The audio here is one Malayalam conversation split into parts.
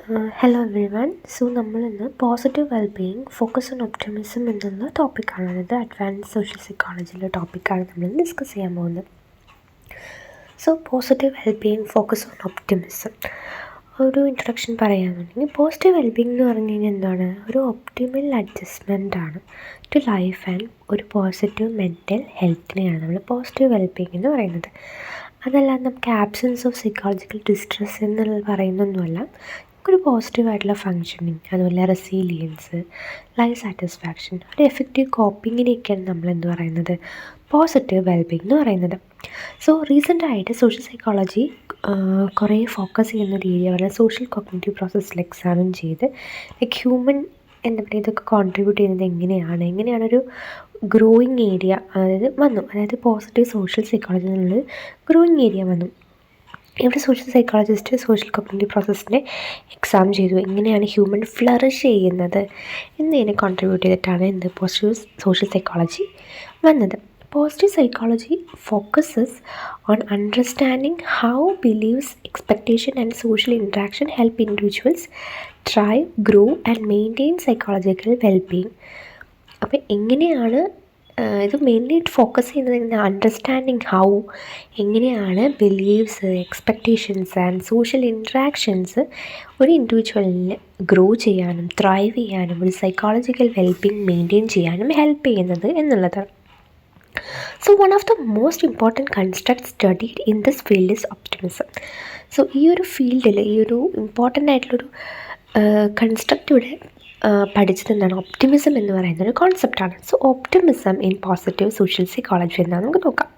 Hello every one. സോ നമ്മളിന്ന് positive wellbeing focus on optimism എന്നുള്ള ടോപ്പിക്കാണ്. അതായത് അഡ്വാൻസ് സോഷ്യൽ സൈക്കോളജിയിലെ ടോപ്പിക്കാണ് നമ്മൾ ഡിസ്കസ് ചെയ്യാൻ പോകുന്നത്. So positive wellbeing focus on optimism ഒരു ഇൻട്രൊഡക്ഷൻ പറയുകയാണെന്നുണ്ടെങ്കിൽ പോസിറ്റീവ് വെൽബീയിങ് എന്ന് പറഞ്ഞു കഴിഞ്ഞാൽ എന്താണ്, ഒരു ഒപ്റ്റിമൽ അഡ്ജസ്റ്റ്മെൻ്റ് ആണ് ടു ലൈഫ് ആൻഡ് ഒരു പോസിറ്റീവ് മെൻറ്റൽ ഹെൽത്തിനെയാണ് നമ്മൾ പോസിറ്റീവ് വെൽബീയിങ് എന്ന് പറയുന്നത്. അതല്ലാതെ നമുക്ക് ആബ്സെൻസ് ഓഫ് സൈക്കോളജിക്കൽ ഡിസ്ട്രെസ് എന്നുള്ളത് പറയുന്നൊന്നുമല്ല. ഒരു പോസിറ്റീവായിട്ടുള്ള ഫങ്ഷനിങ്, അതുപോലെ റെസീലിയൻസ്, ലൈഫ് സാറ്റിസ്ഫാക്ഷൻ, ഒരു എഫക്റ്റീവ് കോപ്പിങ്ങിനെയൊക്കെയാണ് നമ്മൾ എന്ത് പറയുന്നത്, പോസിറ്റീവ് വെൽബീയിങ് എന്ന് പറയുന്നത്. സോ റീസെൻ്റായിട്ട് സോഷ്യൽ സൈക്കോളജി കുറേ ഫോക്കസ് ചെയ്യുന്ന ഒരു ഏരിയ പറഞ്ഞാൽ സോഷ്യൽ കോഗ്നിറ്റീവ് പ്രോസസ്സിൽ എക്സാമിൻ ചെയ്ത് ഹ്യൂമൻ എന്താ പറയുക ഇതൊക്കെ കോൺട്രിബ്യൂട്ട് ചെയ്യുന്നത് എങ്ങനെയാണൊരു ഗ്രോയിങ് ഏരിയ അതായത് പോസിറ്റീവ് സോഷ്യൽ സൈക്കോളജി എന്നുള്ളത് ഗ്രോയിങ് ഏരിയ വന്നു. ഇവിടെ സോഷ്യൽ സൈക്കോളജിസ്റ്റ് സോഷ്യൽ കോഗ്നിറ്റീവ് പ്രോസസ്സിനെ എക്സാം ചെയ്തു, എങ്ങനെയാണ് ഹ്യൂമൻ ഫ്ലറിഷ് ചെയ്യുന്നത് എന്നതിനെ കോൺട്രിബ്യൂട്ട് ചെയ്തിട്ടാണ് എന്ത് പോസിറ്റീവ് സോഷ്യൽ സൈക്കോളജി വന്നത്. Positive psychology focuses on understanding how believes, expectation and social interaction help individuals thrive, grow and maintain psychological wellbeing. അപ്പോൾ എങ്ങനെയാണ് ഇത് മെയിൻലി ഫോക്കസ് ചെയ്യുന്നത് അണ്ടർസ്റ്റാൻഡിങ് ഹൗ, എങ്ങനെയാണ് believes, expectations and social interactions ഒരു ഇൻഡിവിജ്വലിന് ഗ്രോ ചെയ്യാനും ത്രൈവ് ചെയ്യാനും ഒരു സൈക്കോളജിക്കൽ വെൽബീയിങ് മെയിൻറ്റെയിൻ ചെയ്യാനും ഹെൽപ്പ് ചെയ്യുന്നത് എന്നുള്ളതാണ്. So one of the most important construct studied in this field is optimism. So ഈ ഒരു ഫീൽഡിൽ ഈ ഒരു ഇമ്പോർട്ടൻ്റ് ആയിട്ടുള്ളൊരു കൺസ്ട്രക്റ്റ് ഇവിടെ പഠിച്ചത് എന്താണ്, ഒപ്റ്റിമിസം എന്ന് പറയുന്ന ഒരു കോൺസെപ്റ്റാണ്. So optimism in positive social psychology എന്നാണ് നമുക്ക് നോക്കാം.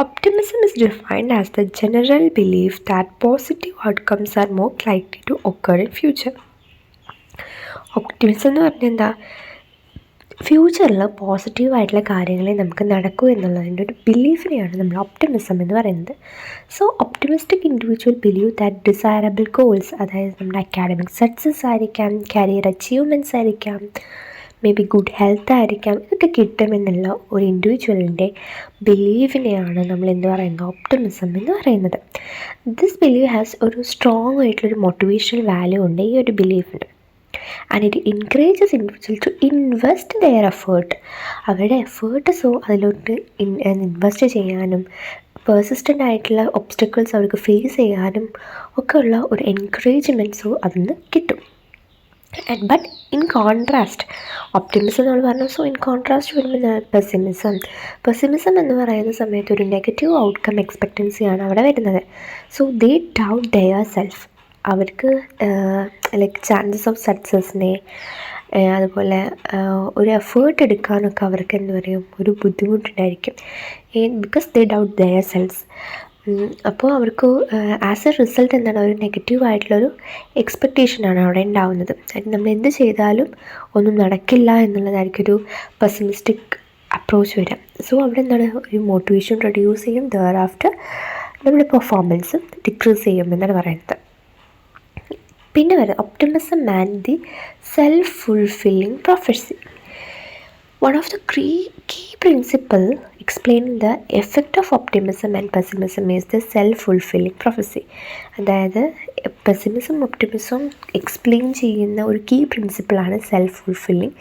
Optimism is defined as the general belief that positive outcomes are more likely to occur in future. Optimism എന്ന് പറഞ്ഞാൽ എന്താ, ഫ്യൂച്ചറിൽ പോസിറ്റീവായിട്ടുള്ള കാര്യങ്ങളെ നമുക്ക് നടക്കൂ എന്നുള്ളതിൻ്റെ ഒരു ബിലീഫിനെയാണ് നമ്മൾ ഒപ്റ്റിമിസം എന്ന് പറയുന്നത്. So optimistic individual believe that desirable goals, അതായത് നമ്മുടെ അക്കാഡമിക് സക്സസ് ആയിരിക്കാം, കരിയർ അച്ചീവ്മെൻറ്റ്സ് ആയിരിക്കാം, മേ ബി ഗുഡ് ഹെൽത്ത് ആയിരിക്കാം, ഇതൊക്കെ കിട്ടുമെന്നുള്ള ഒരു ഇൻഡിവിജ്വലിൻ്റെ ബിലീഫിനെയാണ് നമ്മൾ എന്ത് പറയുന്നത്, ഒപ്റ്റിമിസം എന്ന് പറയുന്നത്. ദിസ് ബിലീവ് ഹാസ് ഒരു സ്ട്രോങ് ആയിട്ടുള്ളൊരു മോട്ടിവേഷണൽ വാല്യൂ ഉണ്ട് ഈ ഒരു ബിലീഫിന്. And it encourages individual to invest their effort, അവരുടെ എഫേർട്ട് അതിലോട്ട് ഇൻവെസ്റ്റ് ചെയ്യാനും പെർസിസ്റ്റൻ്റ് ആയിട്ടുള്ള ഒബ്സ്റ്റക്കിൾസ് അവർക്ക് ഫേസ് ചെയ്യാനും ഒക്കെ ഉള്ള ഒരു എൻകറേജ്മെൻറ്റ്സോ അതിൽ നിന്ന് കിട്ടും. ബട്ട് ഇൻ കോൺട്രാസ്റ്റ് ഒപ്റ്റിമിസം നമ്മൾ പറഞ്ഞു. സോ ഇൻ കോൺട്രാസ്റ്റ് വരുമ്പോൾ പെസിമിസം എന്ന് പറയുന്ന സമയത്ത് ഒരു നെഗറ്റീവ് ഔട്ട്കം എക്സ്പെക്റ്റൻസിയാണ് അവിടെ വരുന്നത്. So they doubt their self, അവർക്ക് ലൈക്ക് ചാൻസസ് ഓഫ് സക്സസിനെ അതുപോലെ ഒരു എഫേർട്ട് എടുക്കാനൊക്കെ അവർക്ക് എന്താ പറയുക ഒരു ബുദ്ധിമുട്ടുണ്ടായിരിക്കും, because they doubt their selves. അപ്പോൾ അവർക്ക് ആസ് എ റിസൾട്ട് എന്താണ്, ഒരു നെഗറ്റീവായിട്ടുള്ളൊരു എക്സ്പെക്റ്റേഷനാണ് അവിടെ ഉണ്ടാവുന്നത്. അതായത് നമ്മൾ എന്ത് ചെയ്താലും ഒന്നും നടക്കില്ല എന്നുള്ളതായിരിക്കും ഒരു പെസിമിസ്റ്റിക് അപ്രോച്ച് വരാം. സോ അവിടെ എന്താണ്, ഒരു മോട്ടിവേഷൻ റെഡ്യൂസ് ചെയ്യും, ദെയർ ആഫ്റ്റർ നമ്മുടെ പെർഫോമൻസ് ഡിക്രീസ് ചെയ്യും എന്നാണ് പറയുന്നത്. പിന്നെ വരുന്നത് optimism and the self fulfilling prophecy. One of the key principle explaining the effect of optimism and pessimism is the self-fulfilling prophecy. അതായത് പെസിമിസം ഒപ്റ്റിമിസം എക്സ്പ്ലെയിൻ ചെയ്യുന്ന ഒരു കീ പ്രിൻസിപ്പിളാണ് സെൽഫ് ഫുൾഫില്ലിംഗ്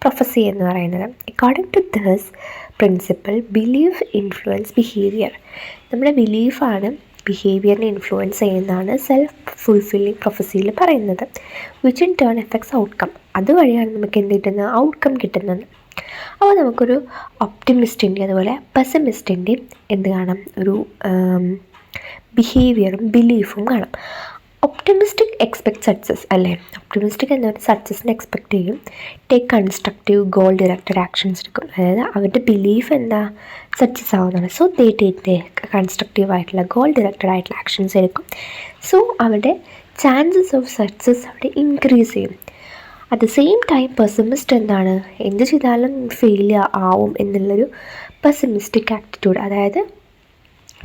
പ്രൊഫസി എന്ന് പറയുന്നത്. According to this principle belief influence behaviour, നമ്മുടെ ബിലീഫാണ് ബിഹേവിയറിനെ ഇൻഫ്ലുവൻസ് ചെയ്യുന്നതാണ് സെൽഫ് ഫുൾഫില്ലിംഗ് പ്രൊഫസിയിൽ പറയുന്നത്. Which in turn affects outcome, അതുവഴിയാണ് നമുക്ക് എന്ത് കിട്ടുന്നത്, ഔട്ട്കം കിട്ടുന്നത്. അപ്പോൾ നമുക്കൊരു ഒപ്റ്റിമിസ്റ്റിൻ്റെയും അതുപോലെ പെസിമിസ്റ്റിൻ്റെയും എന്ത് കാണാം, ഒരു ബിഹേവിയറും ബിലീഫും കാണാം. ഒപ്റ്റിമിസ്റ്റിക് എക്സ്പെക്ട് സക്സസ് അല്ലേ, ഒപ്റ്റിമിസ്റ്റിക് എന്ന് പറഞ്ഞാൽ സക്സസിനെ എക്സ്പെക്റ്റ് ചെയ്യും, take constructive goal directed actions എടുക്കും, അതായത് അവരുടെ ബിലീഫ് എന്താ, സക്സസ് ആവുന്നതാണ്. സോ ദേ ടേക്ക് കൺസ്ട്രക്റ്റീവ് ആയിട്ടുള്ള ഗോൾ ഡയറക്റ്റഡ് ആയിട്ടുള്ള ആക്ഷൻസ് എടുക്കും. സോ അവരുടെ ചാൻസസ് ഓഫ് സക്സസ് അവിടെ ഇൻക്രീസ് ചെയ്യും. At the same time pessimist എന്താണ്, എന്ത് ചെയ്താലും ഫെയിലിയർ ആവും എന്നുള്ളൊരു പെസിമിസ്റ്റിക് ആറ്റിറ്റ്യൂഡ്, അതായത്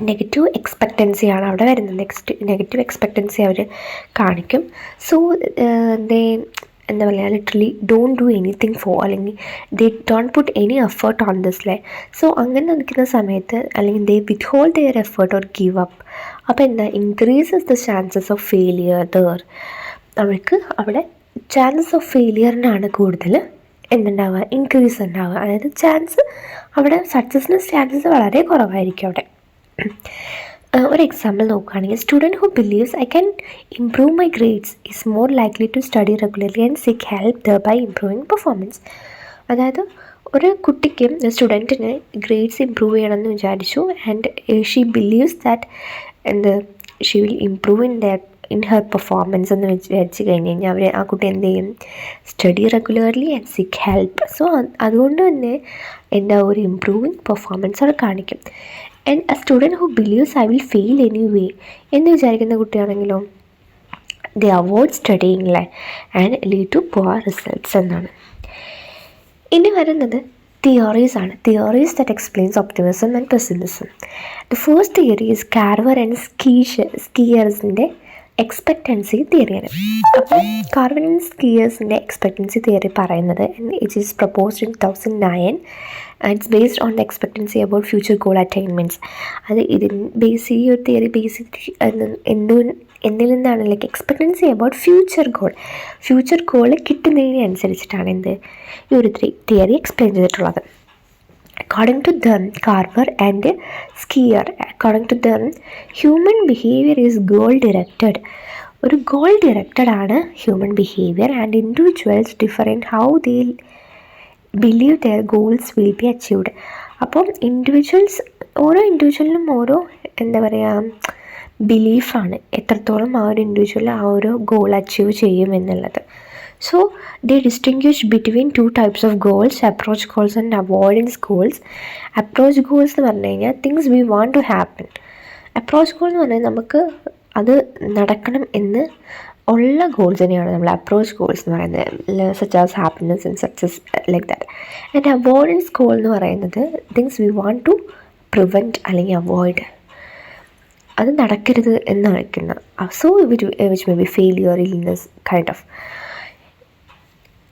നെഗറ്റീവ് എക്സ്പെക്റ്റൻസിയാണ് അവിടെ വരുന്നത്. നെഗറ്റീവ് എക്സ്പെക്റ്റൻസി അവർ കാണിക്കും. സോ ദേ എന്താ പറയുക, literally don't do anything for, അല്ലെങ്കിൽ they don't put any effort on this lay. So അങ്ങനെ നിൽക്കുന്ന സമയത്ത് അല്ലെങ്കിൽ they withhold their effort or give up, അപ്പോൾ എന്താ, increases the chances of failure there. അവർക്ക് അവിടെ ചാൻസസ് ഓഫ് ഫെയിലിയറിനാണ് കൂടുതൽ എന്തുണ്ടാവുക, ഇൻക്രീസ് ഉണ്ടാവുക. അതായത് ചാൻസ് അവിടെ സക്സസിന് ചാൻസസ് വളരെ കുറവായിരിക്കും അവിടെ. ഒരു എക്സാമ്പിൾ നോക്കുകയാണെങ്കിൽ, student who believes I can improve my grades is more likely to study regularly and seek help thereby improving performance. അതായത് ഒരു കുട്ടിക്കും സ്റ്റുഡൻറ്റിന് ഗ്രേഡ്സ് ഇംപ്രൂവ് ചെയ്യണമെന്ന് വിചാരിച്ചു, and she believes that she will improve in her performance എന്ന് വിചാരിച്ച് കഴിഞ്ഞ് കഴിഞ്ഞാൽ ആ കുട്ടി എന്ത് ചെയ്യും, study regularly and seek help. So അതുകൊണ്ട് തന്നെ ഒരു ഇംപ്രൂവിങ് പെർഫോമൻസ് അവിടെ കാണിക്കും. And a student who believes I will fail anyway എന്ന് വിചാരിക്കുന്ന കുട്ടിയാണെങ്കിലോ, they avoid studying and lead to poor results എന്നാണ്. ഇനി വരുന്നത് തിയറീസ് ആണ്. Theories that explains optimism and pessimism. The first theory is Carver and സ്കീയേഴ്സിൻ്റെ എക്സ്പെക്റ്റൻസി തിയറിയാണ്. അപ്പോൾ കാർവർ ആൻഡ് സ്കീയേഴ്സിൻ്റെ എക്സ്പെക്റ്റൻസി തിയറി പറയുന്നത് it is proposed in 2009. It's based on the expectancy about future goal attainments. അത് ഈ ഒരു തിയറി എന്നിൽ നിന്നാണ് എക്സ്പെക്റ്റൻസി അബൌട്ട് ഫ്യൂച്ചർ ഗോൾ കിട്ടുന്നതിനനുസരിച്ചിട്ടാണ് ഈ ഒരു തിയറി എക്സ്പ്ലെയിൻ ചെയ്തിട്ടുള്ളത്. According to them, Carver and Skier, according to them, human behavior is goal-directed. ഒരു ഗോൾ ഡിറക്റ്റഡ് ആണ് human behaviour, and individuals differ in how they believe their goals will be achieved. അപ്പം ഓരോ ഇൻഡിവിജ്വലിനും ഓരോ ബിലീഫാണ് എത്രത്തോളം ആ ഒരു ഇൻഡിവിജ്വൽ ആ ഒരു ഗോൾ അച്ചീവ് ചെയ്യും എന്നുള്ളത്. So they distinguish between two types of goals, approach goals and avoidance goals. Approach goals എന്ന് പറഞ്ഞു കഴിഞ്ഞാൽ things we want to happen. Approach goal എന്ന് പറഞ്ഞാൽ നമുക്ക് അത് നടക്കണം എന്ന് ഉള്ള ഗോൾസ് തന്നെയാണ് നമ്മൾ അപ്രോച്ച് ഗോൾസ് എന്ന് പറയുന്നത്, such as happiness and success like that. And avoidance goal എന്ന് പറയുന്നത് things we want to prevent അല്ലെങ്കിൽ അവോയ്ഡ്, അത് നടക്കരുത് എന്ന് വയ്ക്കുന്ന. So which may be failure, illness kind of.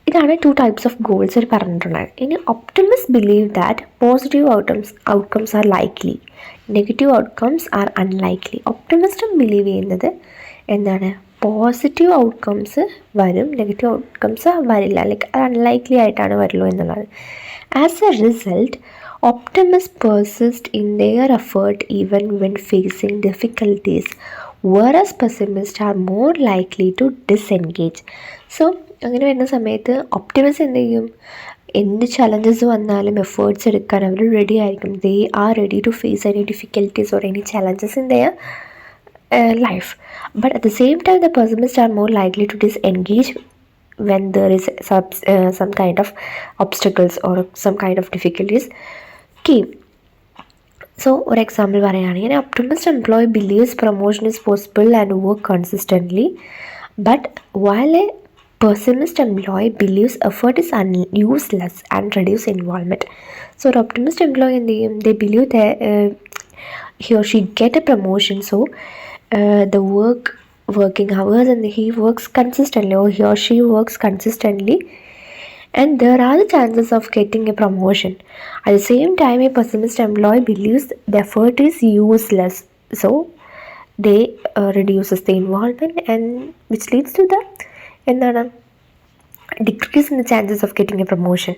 ഇതാണ് 2 types of ഗോൾസ് പറഞ്ഞിട്ടുള്ളത്. ഇനി optimist believe that positive outcomes are likely, negative outcomes are unlikely. ഒപ്റ്റിമിസ്റ്റും ബിലീവ് ചെയ്യുന്നത് പോസിറ്റീവ് ഔട്ട്കംസ് വരും, നെഗറ്റീവ് ഔട്ട്കംസ് വരില്ല, അത് അൺലൈക്ലി ആയിട്ടാണ് വരുള്ളൂ എന്നുള്ളത്. As a result optimist persist in their effort even when facing difficulties, whereas pessimists are more likely to disengage. So അങ്ങനെ വരുന്ന സമയത്ത് ഒപ്റ്റിമിസ്റ്റ് എന്ത് ചെയ്യും, എന്ത് ചലഞ്ചസ് വന്നാലും എഫേർട്സ് എടുക്കാൻ അവർ റെഡി ആയിരിക്കും. They are ready to face any difficulties or any challenges in their life. But at the same time, the pessimists are more likely to disengage when there is some kind of obstacles or some kind of difficulties came. So ഒരു എക്സാമ്പിൾ പറയുകയാണെങ്കിൽ, optimist employee believes promotion is possible and work consistently, but while a pessimist employee believes effort is useless and reduce involvement. So ഒരു optimist employee എന്ത് ചെയ്യും, they believe that he or she get a promotion, so the working hours and he works consistently, or he or she works consistently, and there are the chances of getting a promotion. At the same time, a pessimist employee believes the effort is useless, so they reduces the involvement, and which leads to the decrease in the chances of getting a promotion.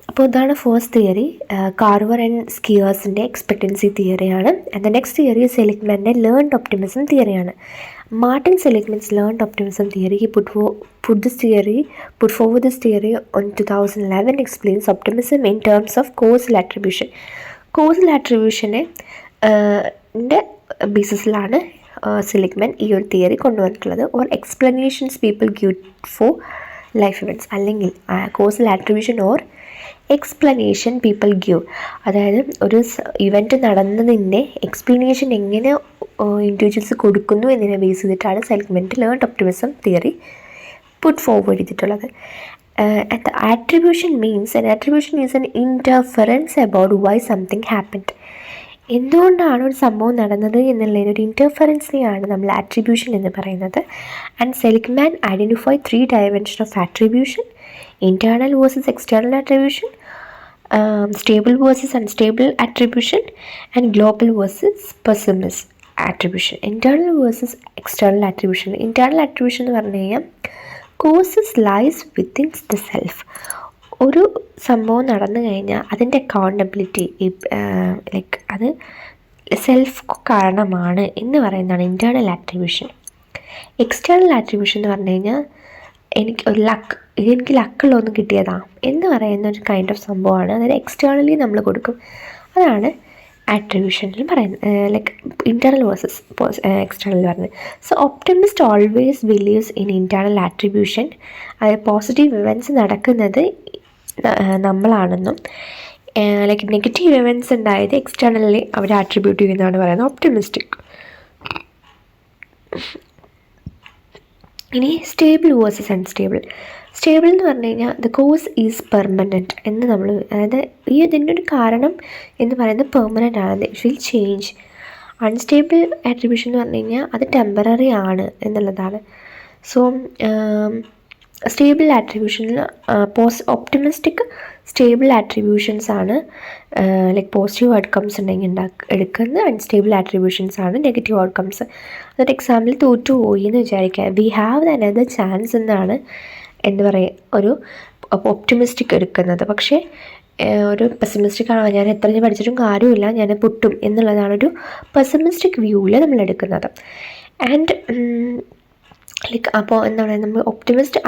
അപ്പോൾ ഇതാണ് ഫസ്റ്റ് തിയറി, കാർവർ ആൻഡ് സ്കിയേഴ്സിൻ്റെ എക്സ്പെക്റ്റൻസി തിയറിയാണ്. ആൻഡ് ദ നെക്സ്റ്റ് തിയറി സെലിഗ്മാൻ്റെ ലേൺഡ് ഒപ്റ്റിമിസം തിയറിയാണ്. Martin Seligman's learned optimism theory, he put forward this theory on 2011, explains optimism in terms of causal attribution. Causal attribution ബേസിസിലാണ് സെലിഗ്മാൻ ഈ ഒരു തിയറി കൊണ്ടുവന്നിട്ടുള്ളത്, or explanations people give for life events, അല്ലെങ്കിൽ causal attribution or explanation people give, അതായത് ഒരു ഇവൻറ്റ് നടന്നതിൻ്റെ എക്സ്പ്ലനേഷൻ എങ്ങനെ ഇൻഡിവിജ്വൽസ് കൊടുക്കുന്നു എന്നതിനെ ബേസ് ചെയ്തിട്ടാണ് സെലിഗ്മാൻ്റെ learned optimism theory put forward ചെയ്തിട്ടുള്ളത്. And the attribution means an attribution is an interference about why something happened. എന്തുകൊണ്ടാണ് ഒരു സംഭവം നടന്നത് എന്നുള്ളതിനൊരു ഇൻ്റർഫറൻസിനെയാണ് നമ്മൾ ആട്രിബ്യൂഷൻ എന്ന് പറയുന്നത്. And Seligman identify 3 dimensions of attribution: internal versus external attribution, stable versus unstable attribution, and global versus pessimism. Attribution. Internal versus external attribution. Internal attribution എന്ന് പറഞ്ഞു കഴിഞ്ഞാൽ causes lies within the self. ഒരു സംഭവം നടന്നു കഴിഞ്ഞാൽ അതിൻ്റെ അക്കൗണ്ടബിലിറ്റി ലൈക്ക് അത് സെൽഫ് കാരണമാണ് എന്ന് പറയുന്നതാണ് ഇൻറ്റേർണൽ ആട്രിബ്യൂഷൻ. എക്സ്റ്റേർണൽ ആട്രിബ്യൂഷൻ എന്ന് പറഞ്ഞു കഴിഞ്ഞാൽ എനിക്ക് ലക്കുള്ളതൊന്നും കിട്ടിയതാ എന്ന് പറയുന്ന ഒരു കൈൻഡ് ഓഫ് സംഭവമാണ്. അതായത് എക്സ്റ്റേർണലി നമ്മൾ കൊടുക്കും. അതാണ് ആട്രിബ്യൂഷനിൽ പറയുന്നത്, ലൈക്ക് ഇൻറ്റേർണൽ വേഴ്സസ് എക്സ്റ്റേർണൽ പറയുന്നത്. So optimist always believes in internal attribution. അതായത് പോസിറ്റീവ് ഇവൻറ്റ്സ് നടക്കുന്നത് നമ്മളാണെന്നും ലൈക്ക് നെഗറ്റീവ് ഇവൻറ്റ്സ് ഉണ്ടായത് എക്സ്റ്റേർണലി അവർ ആട്രിബ്യൂട്ട് ചെയ്യുന്നതാണ് പറയുന്നത് ഒപ്റ്റിമിസ്റ്റിക്. ഇനി സ്റ്റേബിൾ വേഴ്സസ് അൺസ്റ്റേബിൾ. സ്റ്റേബിൾ എന്ന് പറഞ്ഞു കഴിഞ്ഞാൽ ദ കോസ് ഈസ് പെർമനൻറ്റ് എന്ന് നമ്മൾ, അതായത് ഇതിൻ്റെ ഒരു കാരണം എന്ന് പറയുന്നത് പെർമനൻ്റ് ആണ്, it will change. Unstable attribution എന്ന് പറഞ്ഞു കഴിഞ്ഞാൽ അത് ടെമ്പററി ആണ് എന്നുള്ളതാണ്. So stable ആട്രിബ്യൂഷനിൽ optimistic stable attributions ആണ് ലൈക്ക് പോസിറ്റീവ് ഔട്ട്കംസ് ഉണ്ടെങ്കിൽ എടുക്കുന്ന. അൺസ്റ്റേബിൾ ആട്രിബ്യൂഷൻസ് ആണ് നെഗറ്റീവ് ഔട്ട്കംസ്. അതൊരു എക്സാമ്പിൾ തോറ്റുപോയി എന്ന് വിചാരിക്കുക, വി ഹാവ് അനദർ ചാൻസ് എന്നാണ് എന്ന് പറയും ഒരു ഒപ്റ്റിമിസ്റ്റിക് എടുക്കുന്നത്. പക്ഷേ ഒരു പെസിമിസ്റ്റിക് ആണ്, ഞാൻ എത്ര പഠിച്ചിട്ടും കാര്യമില്ല, ഞാൻ പൊട്ടും എന്നുള്ളതാണ് ഒരു പെസിമിസ്റ്റിക് വ്യൂവിൽ നമ്മൾ എടുക്കുന്നത്. ആൻഡ് ലൈക്ക് അപ്പോൾ എന്താ പറയുക, നമ്മൾ ഒപ്റ്റിമിസ്റ്റ്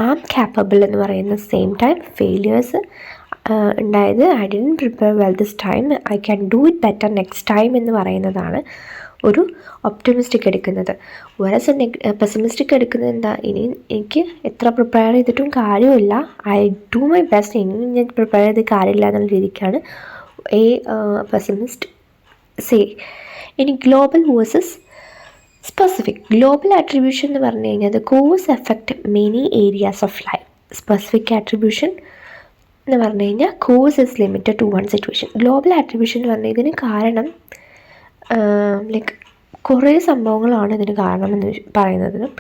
ആം ക്യാപ്പബിൾ എന്ന് പറയുന്ന സെയിം ടൈം ഫെയിലിയേഴ്സ് ഉണ്ടായത് I didn't prepare well this time, I can do it better next time എന്ന് പറയുന്നതാണ് ഒരു ഒപ്റ്റിമിസ്റ്റിക് എടുക്കുന്നത്. വേറെസ് പെസിമിസ്റ്റിക് എടുക്കുന്നത് എന്താ, ഇനി എനിക്ക് എത്ര പ്രിപ്പയർ ചെയ്തിട്ടും കാര്യമില്ല, ഐ ഡു മൈ ബെസ്റ്റ്, ഇനി ഞാൻ പ്രിപ്പയർ ചെയ്ത് കാര്യമില്ല എന്നുള്ള രീതിക്കാണ് പെസിമിസ്റ്റ് സേ. ഇനി global versus specific. Global attribution എന്ന് പറഞ്ഞു കഴിഞ്ഞാൽ the cause effect many areas of life. Specific attribution എന്ന് പറഞ്ഞു കഴിഞ്ഞാൽ cause is limited to one situation. Global attribution എന്ന് പറഞ്ഞാൽ ഇതിന് കാരണം ലൈക്ക് കുറേ സംഭവങ്ങളാണ് ഇതിന് കാരണമെന്ന് പറയുന്നതിനും.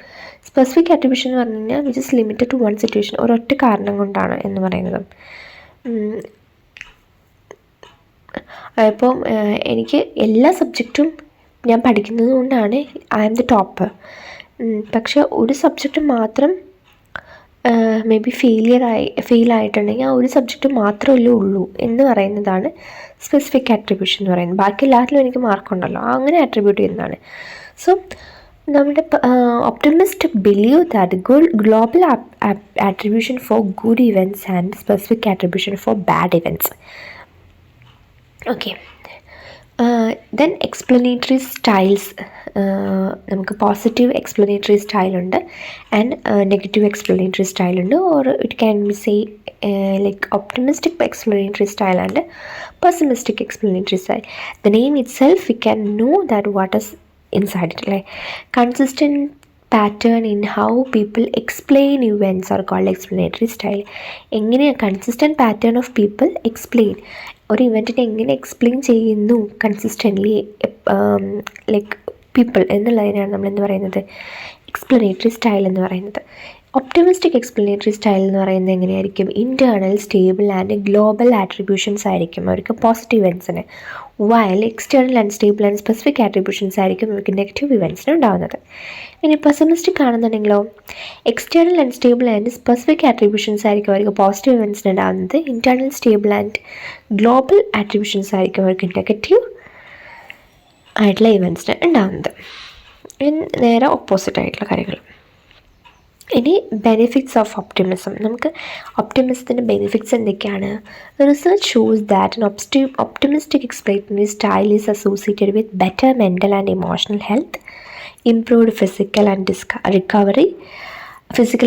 സ്പെസിഫിക് ആട്രിബ്യൂഷൻ എന്ന് പറഞ്ഞു കഴിഞ്ഞാൽ which is limited to one situation, ഒരൊറ്റ കാരണം കൊണ്ടാണ് എന്ന് പറയുന്നതും. അപ്പം എനിക്ക് എല്ലാ സബ്ജക്റ്റും ഞാൻ പഠിക്കുന്നത് കൊണ്ടാണ് ഐ ആം ദി ടോപ്പർ. പക്ഷെ ഒരു സബ്ജക്റ്റ് മാത്രം മേ ബി ഫെയിലായിട്ടുണ്ടെങ്കിൽ ആ ഒരു സബ്ജക്റ്റ് മാത്രമല്ലേ ഉള്ളൂ എന്ന് പറയുന്നതാണ് സ്പെസിഫിക് ആട്രിബ്യൂഷൻ എന്ന് പറയുന്നത്. ബാക്കി എല്ലാത്തിലും എനിക്ക് മാർക്കുണ്ടല്ലോ, അങ്ങനെ ആട്രിബ്യൂട്ട് ചെയ്യുന്നതാണ്. സോ നമ്മുടെ optimist believe that global attribution for good events and specific attribution for bad events. Okay, then explanatory styles. നമുക്ക് പോസിറ്റീവ് എക്സ്പ്ലനേറ്ററി സ്റ്റൈലുണ്ട് ആൻഡ് നെഗറ്റീവ് എക്സ്പ്ലനേറ്ററി സ്റ്റൈലുണ്ട്, or it can be say like optimistic explanatory style and pessimistic explanatory style. The name itself we can know that what is inside it. Like consistent pattern in how people explain events are called explanatory style. എങ്ങനെയാണ് consistent pattern of people explain, ഒരു ഇവൻറ്റിനെ എങ്ങനെ എക്സ്പ്ലെയിൻ ചെയ്യുന്നു കൺസിസ്റ്റൻ്റ്ലി ലൈക്ക് പീപ്പിൾ എന്നുള്ളതിനാണ് നമ്മളെന്ന് പറയുന്നത് എക്സ്പ്ലനേറ്ററി സ്റ്റൈൽ എന്ന് പറയുന്നത്. ഒപ്റ്റിമിസ്റ്റിക് എക്സ്പ്ലനേറ്ററി സ്റ്റൈൽ എന്ന് പറയുന്നത് എങ്ങനെയായിരിക്കും, internal stable and global attributions ആയിരിക്കും അവർക്ക് പോസിറ്റീവ് ഇവൻറ്റ്സിന്, while external unstable and specific attributions ആയിരിക്കും അവർക്ക് നെഗറ്റീവ് ഇവൻറ്റ്സിന് ഉണ്ടാകുന്നത്. ഇനി പെസിമിസ്റ്റിക് ആണെന്നുണ്ടെങ്കിലോ external unstable and specific attributions ആയിരിക്കും അവർക്ക് പോസിറ്റീവ് ഇവൻറ്റ്സിന് ഉണ്ടാകുന്നത്, internal stable and global attributions ആയിരിക്കും അവർക്ക് നെഗറ്റീവ് ആയിട്ടുള്ള ഇവൻറ്റ്സിന് ഉണ്ടാകുന്നത്. നേരെ ഓപ്പോസിറ്റ് ആയിട്ടുള്ള കാര്യങ്ങൾ. ഇനി ബെനിഫിറ്റ്സ് ഓഫ് ഒപ്റ്റിമിസം. നമുക്ക് ഒപ്റ്റിമിസത്തിൻ്റെ ബെനിഫിറ്റ്സ് എന്തൊക്കെയാണ്? Research shows that an optimistic explanatory style is associated with better mental and emotional health, improved physical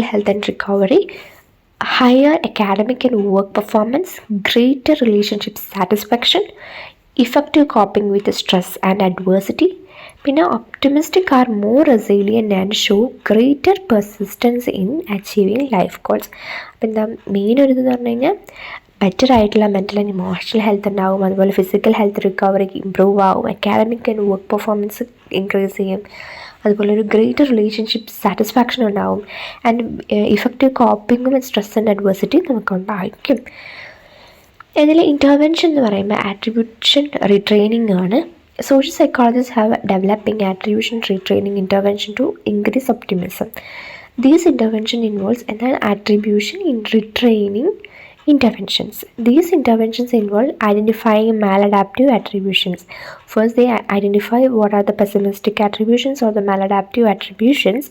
health and recovery, higher academic and work performance, greater relationship satisfaction, effective coping with stress and adversity. പിന്നെ optimistic are more resilient and show greater persistence in achieving life goals. അപ്പം എന്താ മെയിൻ ഒരു ഇതെന്ന് പറഞ്ഞു കഴിഞ്ഞാൽ ബെറ്റർ ആയിട്ടുള്ള മെൻ്റൽ ആൻഡ് ഇമോഷണൽ ഹെൽത്ത് ഉണ്ടാവും, അതുപോലെ ഫിസിക്കൽ ഹെൽത്ത് റിക്കവറി ഇമ്പ്രൂവ് ആവും, academic and work performance increase ചെയ്യും, അതുപോലെ ഒരു ഗ്രേറ്റർ റിലേഷൻഷിപ്പ് സാറ്റിസ്ഫാക്ഷൻ ഉണ്ടാവും, ആൻഡ് ഇഫക്റ്റീവ് കോപ്പിങ്ങും സ്ട്രെസ് ആൻഡ് അഡ്വേഴ്സിറ്റി നമുക്കുണ്ടായിരിക്കും. ഇതിൽ ഇൻ്റർവെൻഷൻ എന്ന് പറയുമ്പോൾ ആട്രിബ്യൂഷൻ റീട്രെയിനിങ് ആണ്. social psychologists have developing attribution retraining intervention to increase optimism. These intervention involves an attribution in retraining interventions. These interventions involve identifying maladaptive attributions. First, they identify what are the pessimistic attributions or the maladaptive attributions,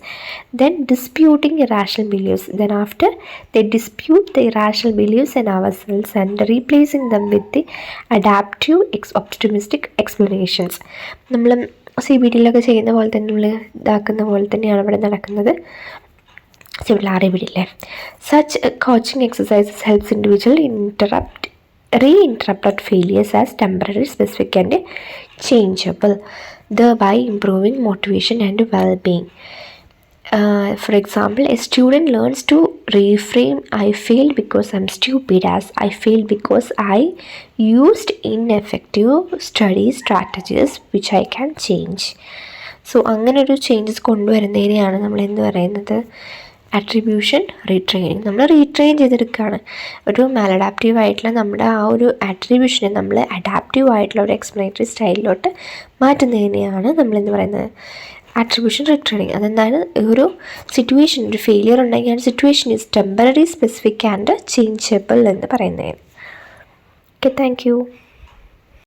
then disputing irrational beliefs. Then after, they dispute the irrational beliefs in ourselves and replacing them with the adaptive optimistic explanations. നമ്മൾ CBTയിലൊക്കെ ചെയ്യുന്ന പോലെ തന്നെ നമ്മൾ ഇതാക്കുന്ന പോലെ തന്നെയാണ് ഇവിടെ നടക്കുന്നത്. സിമിലാറിവിടില്ലേ. Such coaching exercises helps individual reinterpret failures as temporary, specific and changeable, thereby improving motivation and well-being. For example, a student learns to reframe I failed because I'm stupid as I failed because I used ineffective study strategies which I can change. So അങ്ങനെ ഒരു ചേഞ്ചസ് കൊണ്ടുവരുന്നതിനെയാണ് നമ്മൾ എന്ത് പറയുന്നത്, അട്രിബ്യൂഷൻ റീട്രെയിനിങ്. നമ്മൾ റീട്രെയിൻ ചെയ്തെടുക്കുകയാണ്. ഒരു മാലഡാപ്റ്റീവ് ആയിട്ടുള്ള നമ്മുടെ ആ ഒരു അട്രിബ്യൂഷനെ നമ്മൾ അഡാപ്റ്റീവ് ആയിട്ടുള്ള ഒരു എക്സ്പ്ലനേറ്ററി സ്റ്റൈലിലോട്ട് മാറ്റുന്നതിനെയാണ് നമ്മളെന്ന് പറയുന്നത് അട്രിബ്യൂഷൻ റീട്രെയിനിങ്. അതെന്താണ്, ഒരു സിറ്റുവേഷൻ, ഒരു ഫെയിലിയർ ഉണ്ടെങ്കിൽ ആ situation is temporary, specific and changeable എന്ന് പറയുന്നതിന്. Okay, thank you.